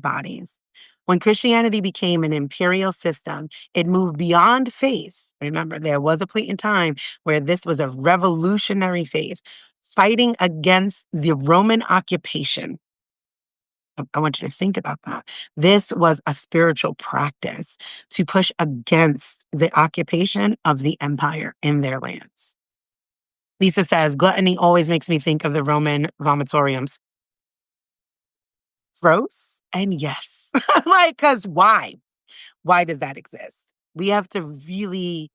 bodies. When Christianity became an imperial system, it moved beyond faith. Remember, there was a point in time where this was a revolutionary faith, fighting against the Roman occupation. I want you to think about that. This was a spiritual practice to push against the occupation of the empire in their lands. Lisa says, gluttony always makes me think of the Roman vomitoriums. Gross and yes. Like, because why? Why does that exist? We have to really,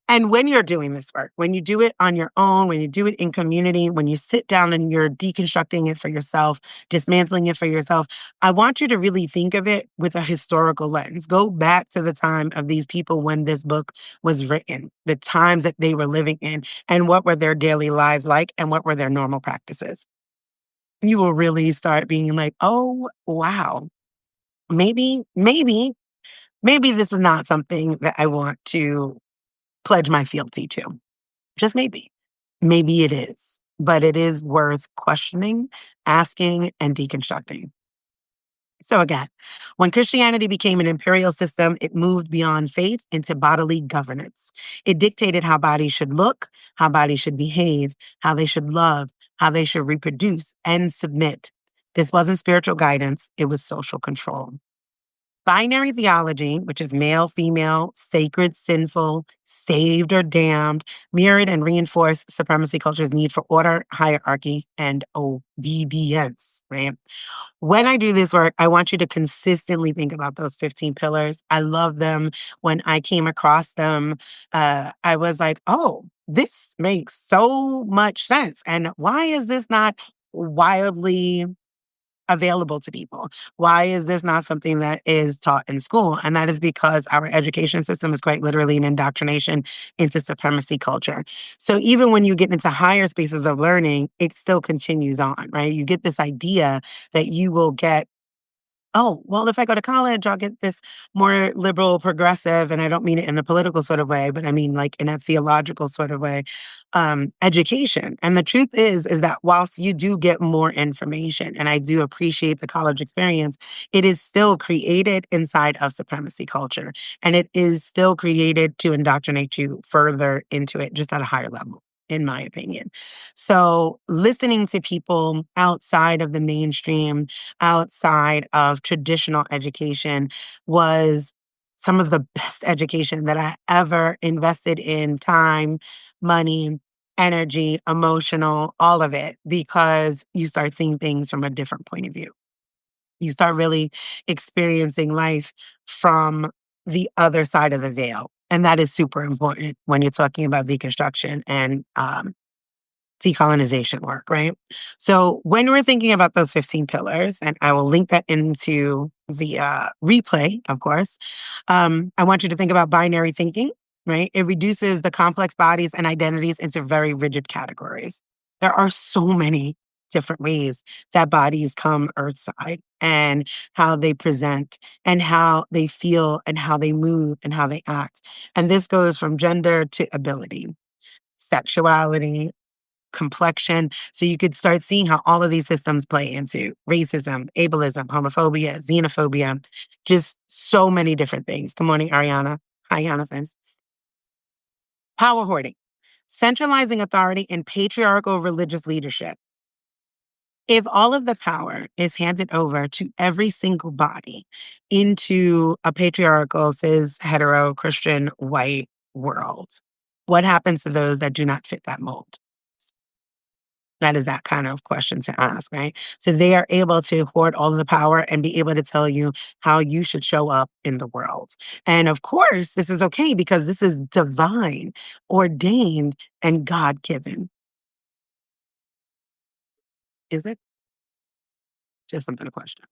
and when you're doing this work, when you do it on your own, when you do it in community, when you sit down and you're deconstructing it for yourself, dismantling it for yourself, I want you to really think of it with a historical lens. Go back to the time of these people when this book was written, the times that they were living in, and what were their daily lives like, and what were their normal practices. You will really start being like, oh, wow, maybe this is not something that I want to pledge my fealty to. Just maybe. Maybe it is, but it is worth questioning, asking, and deconstructing. So again, when Christianity became an imperial system, it moved beyond faith into bodily governance. It dictated how bodies should look, how bodies should behave, how they should love, how they should reproduce and submit. This wasn't spiritual guidance, it was social control. Binary theology, which is male, female, sacred, sinful, saved or damned, mirrored and reinforced supremacy culture's need for order, hierarchy, and obedience, right? When I do this work, I want you to consistently think about those 15 pillars. I love them. When I came across them, I was like, oh, this makes so much sense. And why is this not wildly available to people? Why is this not something that is taught in school? And that is because our education system is quite literally an indoctrination into supremacy culture. So even when you get into higher spaces of learning, it still continues on, right? You get this idea that you will get, oh, well, if I go to college, I'll get this more liberal, progressive, and I don't mean it in a political sort of way, but I mean like in a theological sort of way, education. And the truth is that whilst you do get more information, and I do appreciate the college experience, it is still created inside of supremacy culture. And it is still created to indoctrinate you further into it, just at a higher level, in my opinion. So listening to people outside of the mainstream, outside of traditional education, was some of the best education that I ever invested in time, money, energy, emotional, all of it, because you start seeing things from a different point of view. You start really experiencing life from the other side of the veil. And that is super important when you're talking about deconstruction and decolonization work, right? So when we're thinking about those 15 pillars, and I will link that into the replay, of course, I want you to think about binary thinking, right? It reduces the complex bodies and identities into very rigid categories. There are so many different ways that bodies come earthside, and how they present and how they feel and how they move and how they act. And this goes from gender to ability, sexuality, complexion. So you could start seeing how all of these systems play into racism, ableism, homophobia, xenophobia, just so many different things. Good morning, Ariana. Hi, Jonathan. Power hoarding, centralizing authority in patriarchal religious leadership. If all of the power is handed over to every single body into a patriarchal, cis, hetero, Christian, white world, what happens to those that do not fit that mold? That is that kind of question to ask, right? So they are able to hoard all of the power and be able to tell you how you should show up in the world. And of course, this is okay because this is divine, ordained, and God given. Is it? Just something to question.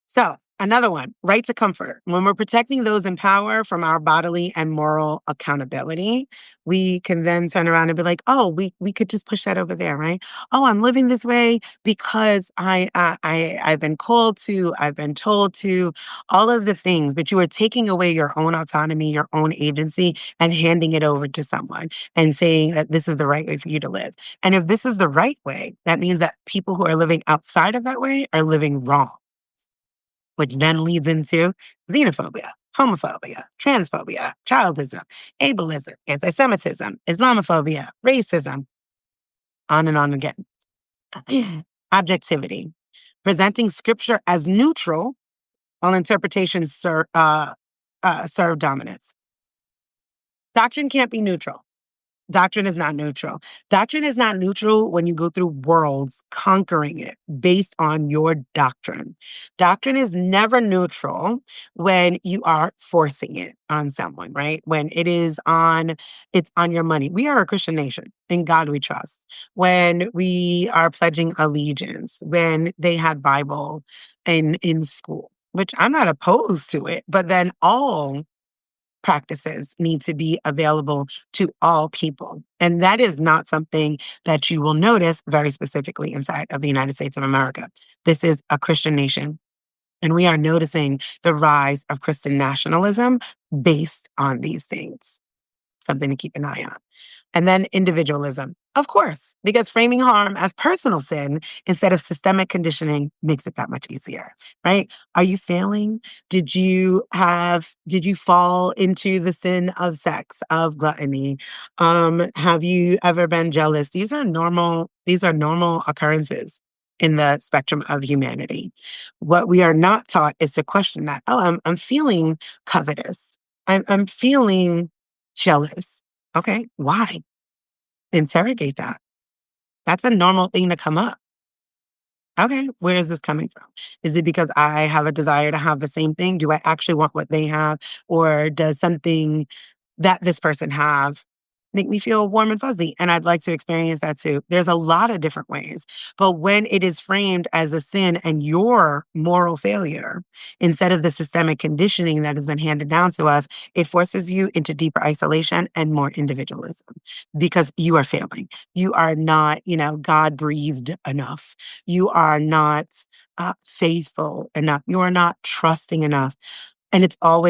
So, another one, right to comfort. When we're protecting those in power from our bodily and moral accountability, we can then turn around and be like, oh, we could just push that over there, right? Oh, I'm living this way because I've been called to, I've been told to, all of the things, but you are taking away your own autonomy, your own agency, and handing it over to someone and saying that this is the right way for you to live. And if this is the right way, that means that people who are living outside of that way are living wrong. which then leads into xenophobia, homophobia, transphobia, childism, ableism, anti-Semitism, Islamophobia, racism, on and on again. Objectivity, presenting scripture as neutral while interpretations serve dominance. Doctrine can't be neutral. Doctrine is not neutral. Doctrine is not neutral when you go through worlds conquering it based on your doctrine. Doctrine is never neutral when you are forcing it on someone, right? When it's on your money. We are a Christian nation. In God we trust. When we are pledging allegiance, when they had Bible in school, which I'm not opposed to it, but then all practices need to be available to all people. And that is not something that you will notice very specifically inside of the United States of America. This is a Christian nation. And we are noticing the rise of Christian nationalism based on these things. Something to keep an eye on. And then individualism, of course, because framing harm as personal sin instead of systemic conditioning makes it that much easier, right? Are you failing? Did you fall into the sin of sex, of gluttony? Have you ever been jealous? These are normal occurrences in the spectrum of humanity. What we are not taught is to question that. Oh, I'm feeling covetous. I'm feeling jealous. Okay, why? Interrogate that. That's a normal thing to come up. Okay, where is this coming from? Is it because I have a desire to have the same thing? Do I actually want what they have? Or does something that this person have make me feel warm and fuzzy? And I'd like to experience that too. There's a lot of different ways. But when it is framed as a sin and your moral failure, instead of the systemic conditioning that has been handed down to us, it forces you into deeper isolation and more individualism because you are failing. You are not, God breathed enough. You are not faithful enough. You are not trusting enough. And it's always